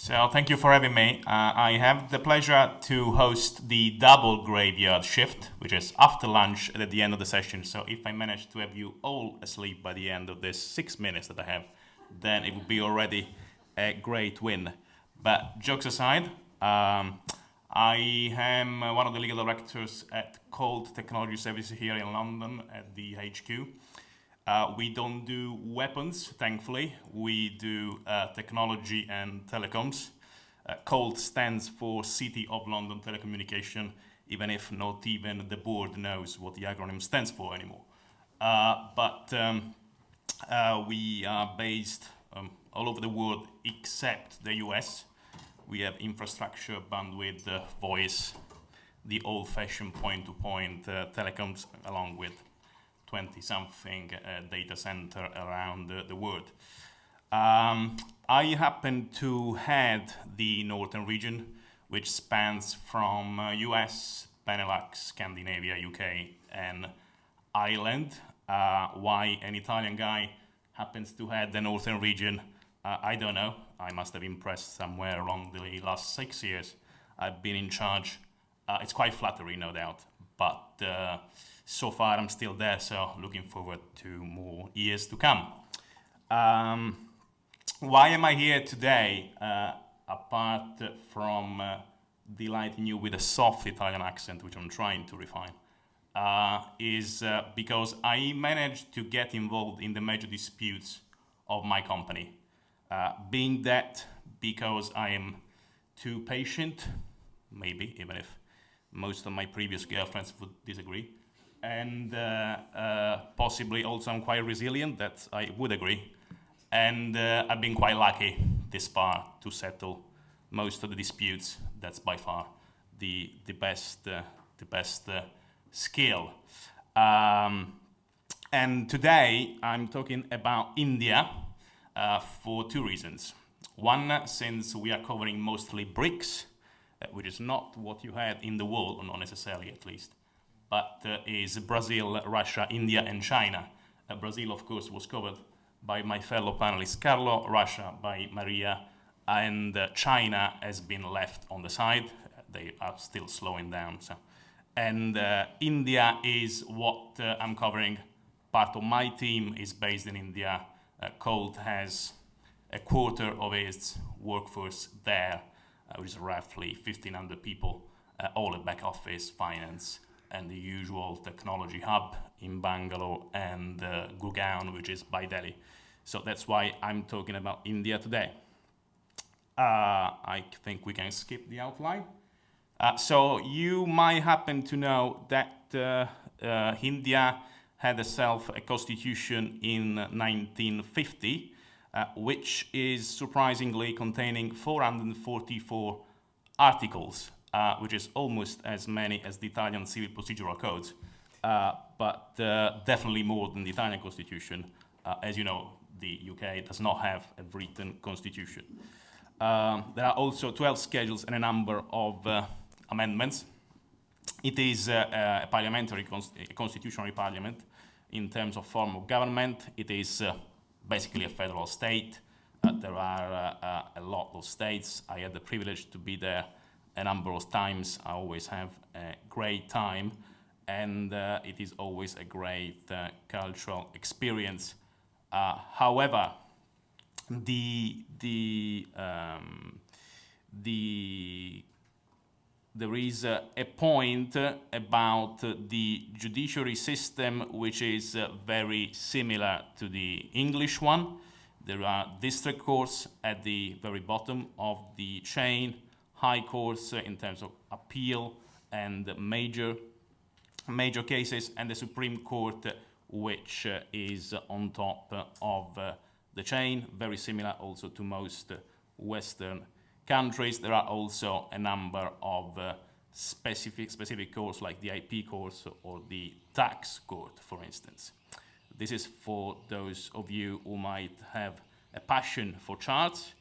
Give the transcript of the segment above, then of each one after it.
So thank you for having me. I have the pleasure to host the double graveyard shift, which is after lunch at the end of the session. So if I manage to have you all asleep by the end of this 6 minutes that I have, then it would be already a great win. But jokes aside, I am one of the legal directors at Colt Technology Services here in London at the HQ. We don't do weapons, thankfully. We do technology and telecoms. Colt stands for City of London Telecommunication, even if not even the board knows what the acronym stands for anymore. But we are based all over the world except the US. We have infrastructure, bandwidth, voice, the old-fashioned point-to-point telecoms, along with 20-something data center around the world. I happen to head the northern region, which spans from US, Benelux, Scandinavia, UK, and Ireland. Why an Italian guy happens to head the northern region, I don't know. I must have impressed somewhere along the last 6 years. I've been in charge. It's quite flattering, no doubt, but so far I'm still there, so looking forward to more years to come. Why am I here today, apart from delighting you with a soft Italian accent, which I'm trying to refine, is because I managed to get involved in the major disputes of my company. Being that because I am too patient, maybe, even if most of my previous girlfriends would disagree, and possibly also I'm quite resilient, that I would agree, and I've been quite lucky this far to settle most of the disputes. That's by far the best skill. And today I'm talking about India for two reasons. One, since we are covering mostly BRICS, which is not what you had in the world, or not necessarily at least, but is Brazil, Russia, India, and China. Brazil, of course, was covered by my fellow panelist Carlo, Russia by Maria, and China has been left on the side. They are still slowing down. So. And India is what I'm covering. Part of my team is based in India. Colt has a quarter of its workforce there, which is roughly 1,500 people, all at back office, finance, and the usual technology hub in Bangalore and Gurgaon, which is by Delhi. So that's why I'm talking about India today. I think we can skip the outline. So you might happen to know that India had itself a constitution in 1950, which is surprisingly containing 444 articles, which is almost as many as the Italian civil procedural codes, but definitely more than the Italian constitution. As you know, the UK does not have a written constitution. There are also 12 schedules and a number of amendments. It is a parliamentary, constitutional parliament in terms of form of government. It is basically a federal state. There are a lot of states. I had the privilege to be there a number of times. I always have a great time, and it is always a great cultural experience. However, there is a point about the judiciary system which is very similar to the English one. There are district courts at the very bottom of the chain, high courts in terms of appeal and major cases, and the Supreme Court, which is on top of the chain, very similar also to most Western countries. There are also a number of specific courts like the IP courts or the tax court, for instance. This is for those of you who might have a passion for charts.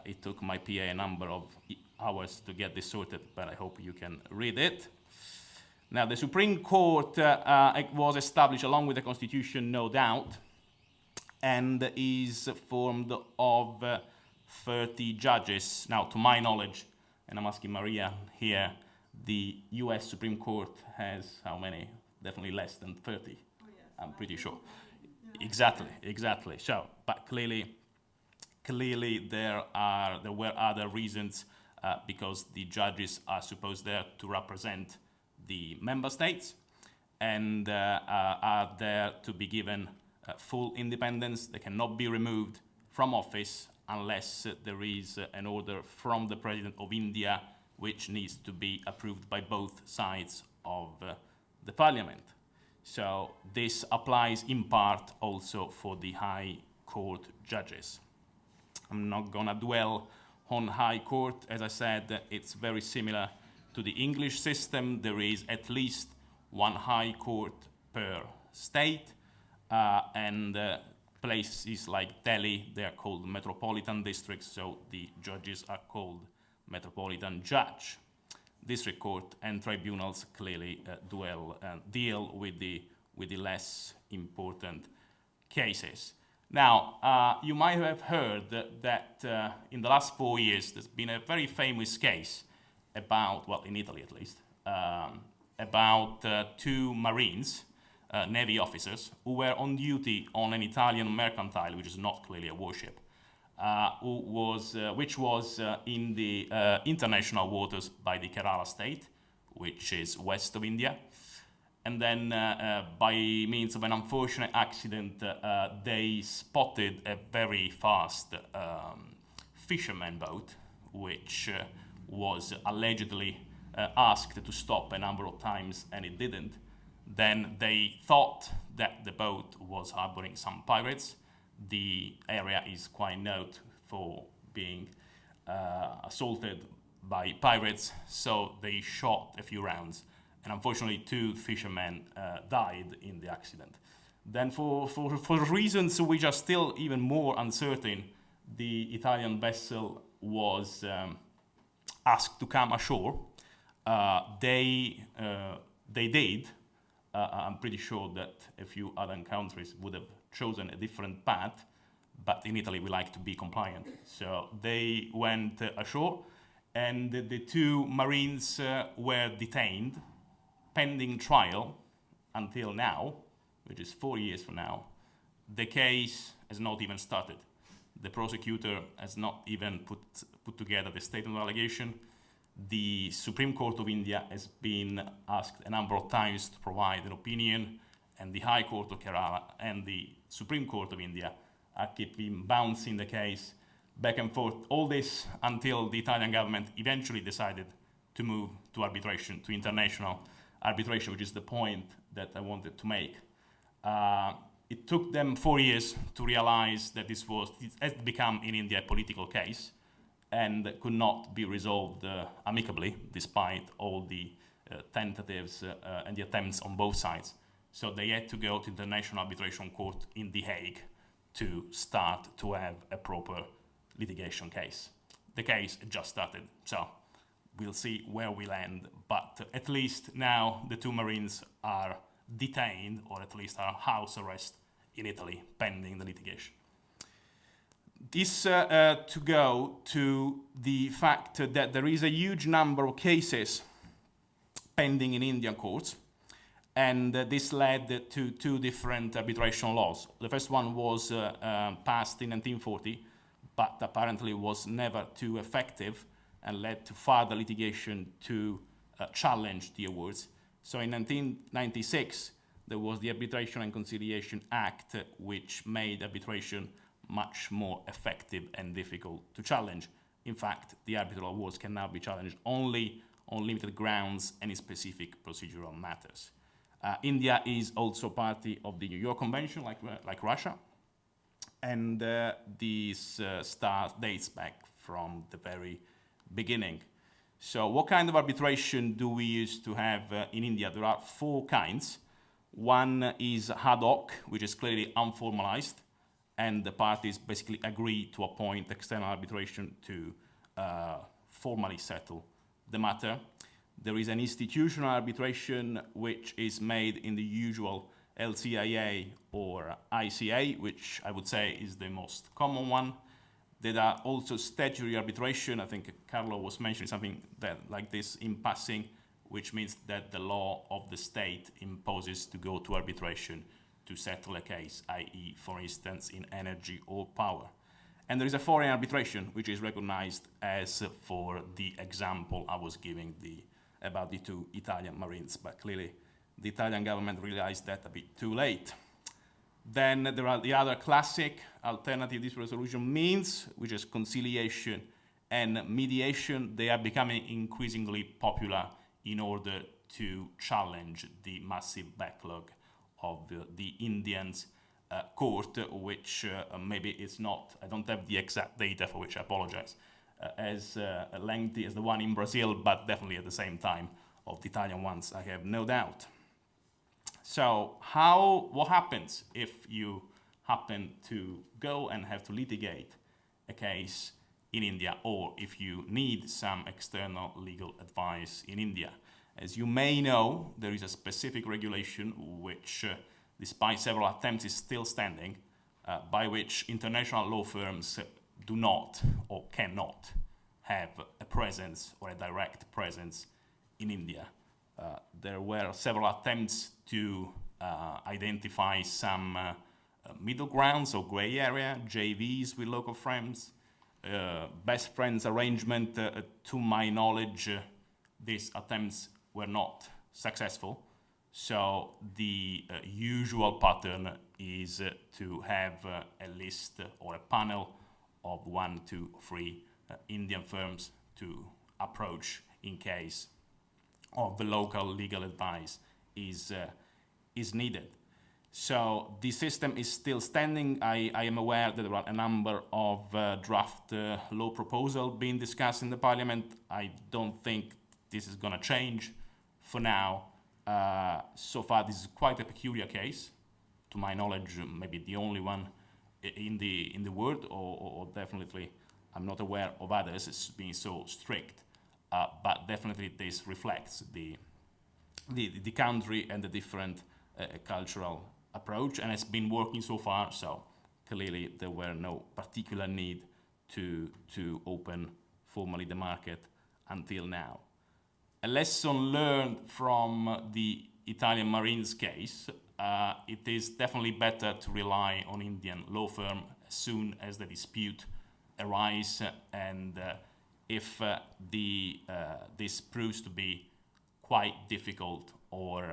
It took my PA a number of hours to get this sorted, but I hope you can read it. Now, the Supreme Court was established along with the Constitution, no doubt, and is formed of 30 judges. Now, to my knowledge, and I'm asking Maria here, the US Supreme Court has how many? Definitely less than 30, oh, yes. I'm pretty sure. Yeah. Exactly. So, but clearly there were other reasons because the judges are supposed there to represent the member states and are there to be given full independence. They cannot be removed from office unless there is an order from the President of India, which needs to be approved by both sides of the Parliament. So this applies in part also for the High Court judges. I'm not gonna dwell on High Court. As I said, it's very similar to the English system. There is at least one High Court per state, and places like Delhi, they are called metropolitan districts, so the judges are called metropolitan judge. District court and tribunals clearly deal with the less important cases. Now, you might have heard that in the last 4 years there's been a very famous case about, well, in Italy at least, about two Marines, Navy officers, who were on duty on an Italian mercantile, which is not clearly a warship, which was in the international waters by the Kerala state, which is west of India. And then by means of an unfortunate accident, they spotted a very fast fisherman boat, which was allegedly asked to stop a number of times, and it didn't. Then they thought that the boat was harboring some pirates. The area is quite known for being assaulted by pirates, so they shot a few rounds, and unfortunately 2 fishermen died in the accident. Then for reasons which are still even more uncertain, the Italian vessel was asked to come ashore. They did. I'm pretty sure that a few other countries would have chosen a different path, but in Italy we like to be compliant. So they went ashore, and the 2 Marines were detained, pending trial until now, which is 4 years from now. The case has not even started. The prosecutor has not even put together the statement of allegation. The Supreme Court of India has been asked a number of times to provide an opinion, and the High Court of Kerala and the Supreme Court of India are keeping bouncing the case back and forth. All this until the Italian government eventually decided to move to arbitration, to international arbitration, which is the point that I wanted to make. It took them 4 years to realize that it has become in India a political case and could not be resolved amicably, despite all the tentatives and the attempts on both sides. So they had to go to the International Arbitration Court in The Hague to start to have a proper litigation case. The case just started, so we'll see where we land, but at least now the 2 Marines are detained, or at least are house arrest in Italy, pending the litigation. This to go to the fact that there is a huge number of cases pending in Indian courts, and this led to 2 different arbitration laws. The first one was passed in 1940, but apparently was never too effective and led to further litigation to challenge the awards. So in 1996, there was the Arbitration and Conciliation Act, which made arbitration much more effective and difficult to challenge. In fact, the arbitral awards can now be challenged only on limited grounds and in specific procedural matters. India is also party of the New York Convention, like Russia, and this dates back from the very beginning. So what kind of arbitration do we used to have in India? There are 4 kinds. One is ad hoc, which is clearly unformalized, and the parties basically agree to appoint external arbitration to formally settle the matter. There is an institutional arbitration, which is made in the usual LCIA or ICA, which I would say is the most common one. There are also statutory arbitration. I think Carlo was mentioning something that, like this in passing, which means that the law of the state imposes to go to arbitration to settle a case, i.e., for instance, in energy or power. And there is a foreign arbitration, which is recognized as for the example I was giving about the two Italian Marines, but clearly the Italian government realized that a bit too late. Then there are the other classic alternative dispute resolution means, which is conciliation and mediation. They are becoming increasingly popular in order to challenge the massive backlog of the Indians court, which maybe it's not, I don't have the exact data for which I apologize, as lengthy as the one in Brazil, but definitely at the same time of the Italian ones, I have no doubt. So what happens if you happen to go and have to litigate a case in India, or if you need some external legal advice in India? As you may know, there is a specific regulation which, despite several attempts, is still standing, by which international law firms do not or cannot have a presence or a direct presence in India. There were several attempts to identify some middle grounds or gray area, JVs with local firms, best friends arrangement. To my knowledge, these attempts were not successful. So the usual pattern is to have a list or a panel of 1, 2, 3 Indian firms to approach in case of the local legal advice is needed. So the system is still standing. I am aware that there are a number of draft law proposals being discussed in the parliament. I don't think this is going to change for now. So far, this is quite a peculiar case. To my knowledge, maybe the only one in the world, or definitely I'm not aware of others as being so strict. But definitely this reflects the country and the different cultural approach, and it's been working so far. So clearly there were no particular need to open formally the market until now. A lesson learned from the Italian Marines case, it is definitely better to rely on Indian law firm as soon as the dispute arises, and if this proves to be quite difficult or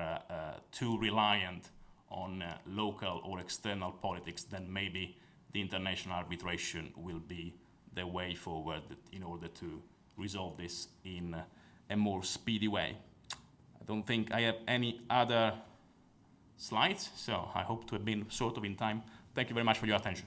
too reliant on local or external politics, then maybe the international arbitration will be the way forward in order to resolve this in a more speedy way. I don't think I have any other slides, so I hope to have been sort of in time. Thank you very much for your attention.